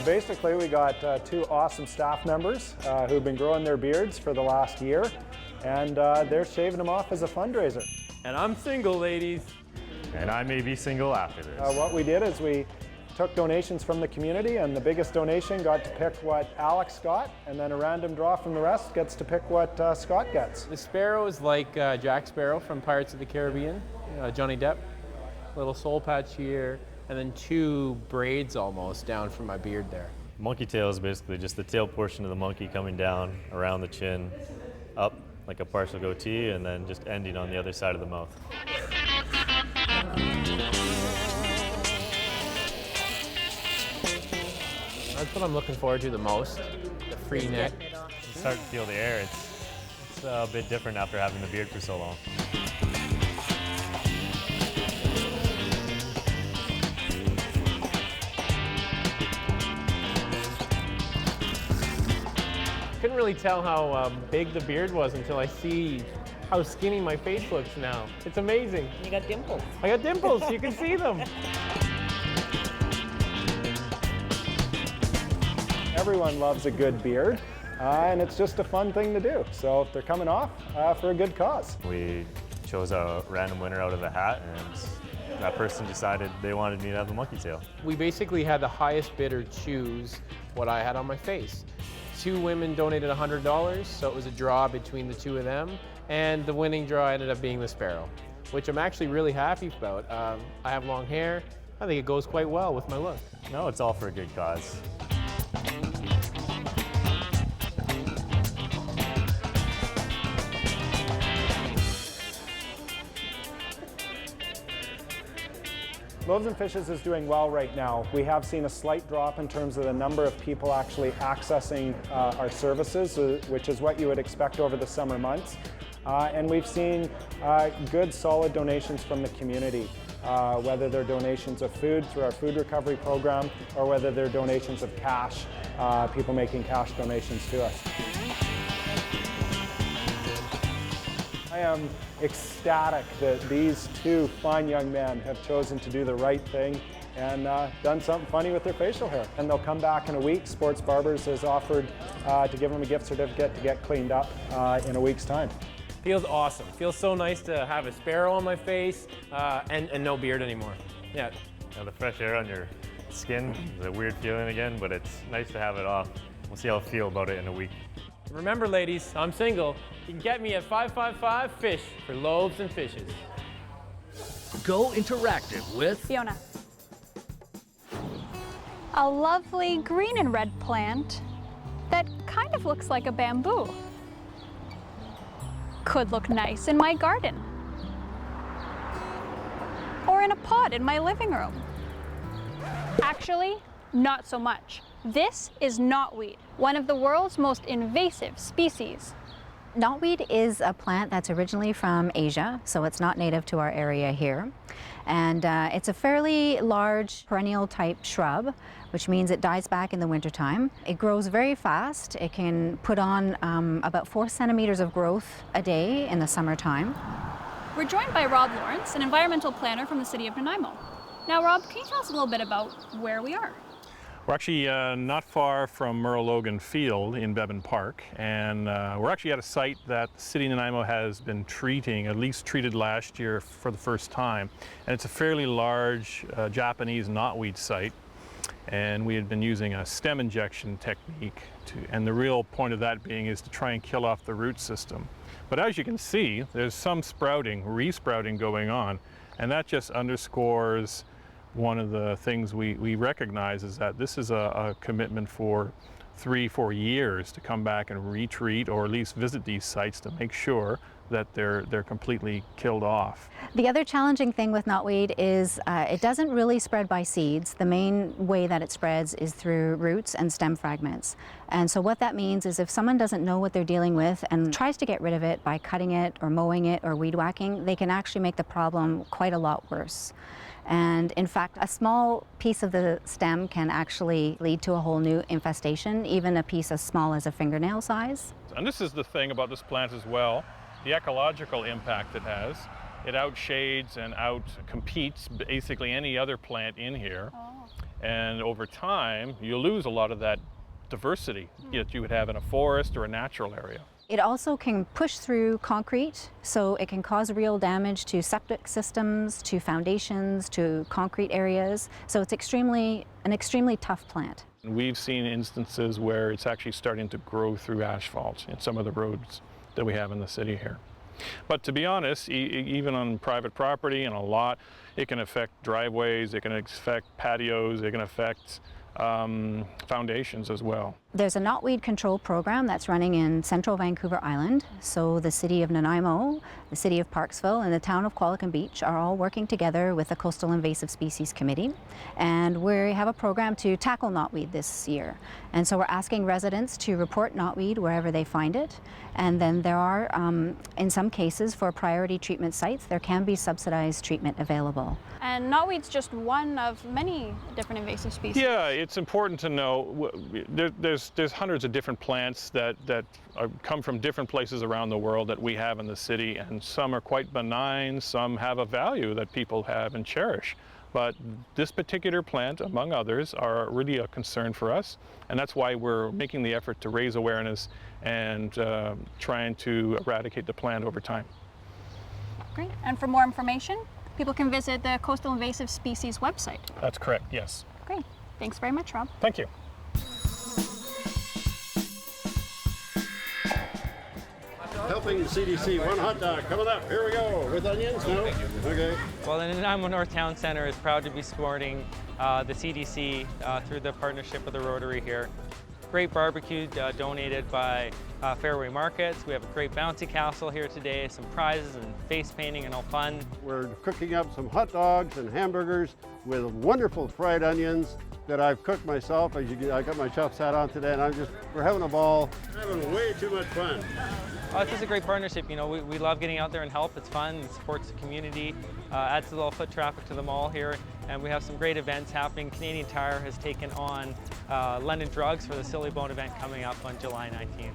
Basically, we got two awesome staff members who've been growing their beards for the last year, and they're shaving them off as a fundraiser. And I'm single, ladies. And I may be single after this. What we did is we took donations from the community, and the biggest donation got to pick what Alex got, and then a random draw from the rest gets to pick what Scott gets. The sparrow is like Jack Sparrow from Pirates of the Caribbean, Johnny Depp. Little soul patch here, and then two braids almost down from my beard there. Monkey tail is basically just the tail portion of the monkey coming down around the chin, up like a partial goatee, and then just ending on the other side of the mouth. That's what I'm looking forward to the most, the free neck. You start to feel the air. It's a bit different after having the beard for so long. Couldn't really tell how big the beard was until I see how skinny my face looks now. It's amazing. You got dimples. I got dimples, you can see them. Everyone loves a good beard, and it's just a fun thing to do. So they're coming off for a good cause. We chose a random winner out of the hat, and that person decided they wanted me to have the monkey tail. We basically had the highest bidder choose what I had on my face. Two women donated $100, so it was a draw between the two of them, and the winning draw ended up being the sparrow, which I'm actually really happy about. I have long hair. I think it goes quite well with my look. No, it's all for a good cause. Loaves and Fishes is doing well right now. We have seen a slight drop in terms of the number of people actually accessing our services, which is what you would expect over the summer months. And we've seen good, solid donations from the community, whether they're donations of food through our food recovery program, or whether they're donations of cash, people making cash donations to us. I am ecstatic that these two fine young men have chosen to do the right thing and done something funny with their facial hair. And they'll come back in a week. Sports Barbers has offered to give them a gift certificate to get cleaned up in a week's time. Feels awesome. Feels so nice to have a sparrow on my face and no beard anymore. Yeah. Now, the fresh air on your skin is a weird feeling again, but it's nice to have it off. We'll see how I feel about it in a week. Remember, ladies, I'm single. You can get me at 555-FISH for Loaves and Fishes. Go interactive with Fiona. A lovely green and red plant that kind of looks like a bamboo. Could look nice in my garden. Or in a pot in my living room. Actually, not so much. This is knotweed, one of the world's most invasive species. Knotweed is a plant that's originally from Asia, so it's not native to our area here. And it's a fairly large perennial type shrub, which means it dies back in the wintertime. It grows very fast. It can put on about 4 centimeters of growth a day in the summertime. We're joined by Rob Lawrence, an environmental planner from the city of Nanaimo. Now, Rob, can you tell us a little bit about where we are? We're actually not far from Merle Logan Field in Bevan Park, and we're actually at a site that the City of Nanaimo has been treating, at least treated last year for the first time. And it's a fairly large Japanese knotweed site, and we had been using a stem injection technique, and the real point of that being is to try and kill off the root system. But as you can see, there's some sprouting, resprouting going on, and that just underscores one of the things we recognize is that this is a commitment for 3-4 years to come back and retreat or at least visit these sites to make sure that they're completely killed off. The other challenging thing with knotweed is it doesn't really spread by seeds. The main way that it spreads is through roots and stem fragments. And so what that means is if someone doesn't know what they're dealing with and tries to get rid of it by cutting it or mowing it or weed whacking, they can actually make the problem quite a lot worse. And in fact, a small piece of the stem can actually lead to a whole new infestation, even a piece as small as a fingernail size. And this is the thing about this plant as well, the ecological impact it has. It outshades and outcompetes basically any other plant in here. And over time, you lose a lot of that diversity that you would have in a forest or a natural area. It also can push through concrete, so it can cause real damage to septic systems, to foundations, to concrete areas. So it's an extremely tough plant. We've seen instances where it's actually starting to grow through asphalt in some of the roads that we have in the city here. But to be honest, even on private property and a lot, it can affect driveways, it can affect patios, it can affect foundations as well. There's a knotweed control program that's running in central Vancouver Island. So the city of Nanaimo, the city of Parksville, and the town of Qualicum Beach are all working together with the Coastal Invasive Species Committee. And we have a program to tackle knotweed this year. And so we're asking residents to report knotweed wherever they find it. And then there are, in some cases, for priority treatment sites, there can be subsidized treatment available. And knotweed's just one of many different invasive species. Yeah, it's important to know there's hundreds of different plants that come from different places around the world that we have in the city, and some are quite benign, some have a value that people have and cherish. But this particular plant, among others, are really a concern for us, and that's why we're making the effort to raise awareness and trying to eradicate the plant over time. Great. And for more information, people can visit the Coastal Invasive Species website. That's correct, yes. Great. Thanks very much, Rob. Thank you. Helping CDC, one hot dog coming up. Here we go. With onions? No? Okay. Well, the Nanaimo North Town Centre is proud to be supporting the CDC through the partnership with the Rotary here. Great barbecue donated by Fairway Markets. We have a great bouncy castle here today, some prizes and face painting and all fun. We're cooking up some hot dogs and hamburgers with wonderful fried onions that I've cooked myself. As you can, I got my chef's hat on today, and we're having a ball. Having way too much fun. It's just a great partnership. You know, we love getting out there and help. It's fun, it supports the community, adds a little foot traffic to the mall here, and we have some great events happening. Canadian Tire has taken on London Drugs for the Silly Bone event coming up on July 19th.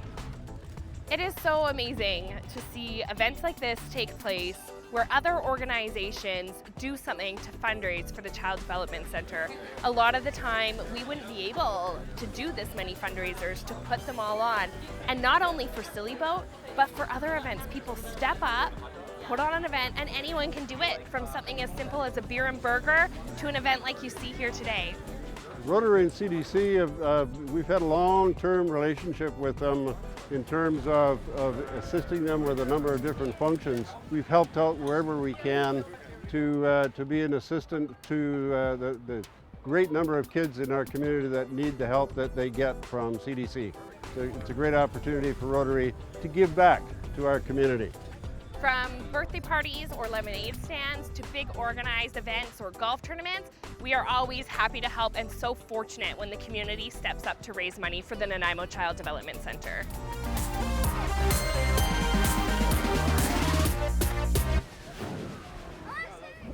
It is so amazing to see events like this take place where other organizations do something to fundraise for the Child Development Center. A lot of the time, we wouldn't be able to do this many fundraisers to put them all on. And not only for Silly Boat, but for other events. People step up, put on an event, and anyone can do it, from something as simple as a beer and burger to an event like you see here today. Rotary and CDC, we've had a long-term relationship with them in terms of assisting them with a number of different functions. We've helped out wherever we can to be an assistant to the great number of kids in our community that need the help that they get from CDC. So it's a great opportunity for Rotary to give back to our community. From birthday parties or lemonade stands to big organized events or golf tournaments, we are always happy to help and so fortunate when the community steps up to raise money for the Nanaimo Child Development Center.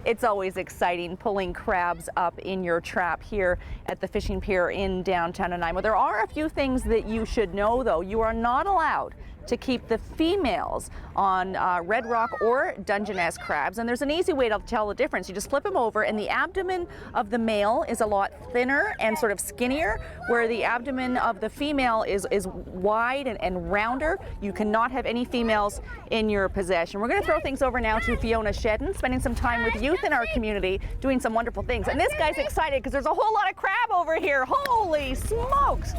It's always exciting pulling crabs up in your trap here at the fishing pier in downtown Nanaimo. There are a few things that you should know, though. You are not allowed to keep the females on red rock or Dungeness crabs, and there's an easy way to tell the difference. You just flip them over, and the abdomen of the male is a lot thinner and sort of skinnier, where the abdomen of the female is wide and rounder. You cannot have any females in your possession. We're going to throw things over now to Fiona Shedden, spending some time with youth in our community, doing some wonderful things. And this guy's excited because there's a whole lot of crab over here. Holy smokes!